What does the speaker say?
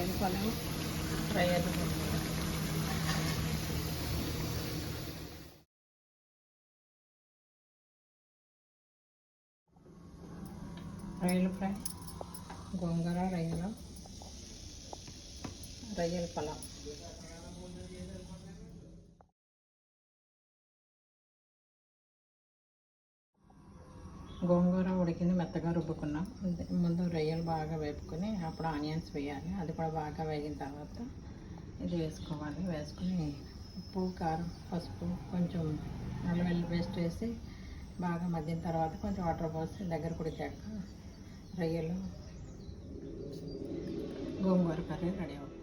రొయ్యల పొలం, రొయ్యలు రొయ్యల ఫ్రై, గోంగూర, రొయ్యల పొలం. గోంగూర ఉడికింది, మెత్తగా రుబ్బుకున్నాం. ముందు రొయ్యలు బాగా వేపుకొని అప్పుడు ఆనియన్స్ వేయాలి. అది కూడా బాగా వేగిన తర్వాత ఇది వేసుకోవాలి. వేసుకొని ఉప్పు, కారం, పసుపు, కొంచెం అల్లం వెల్లుల్లి పేస్ట్ వేసి బాగా మగ్గిన తర్వాత కొంచెం వాటర్ పోసి దగ్గర ఉడికాక రొయ్యలు, గోంగూర కర్రీ రెడీ అవుతుంది.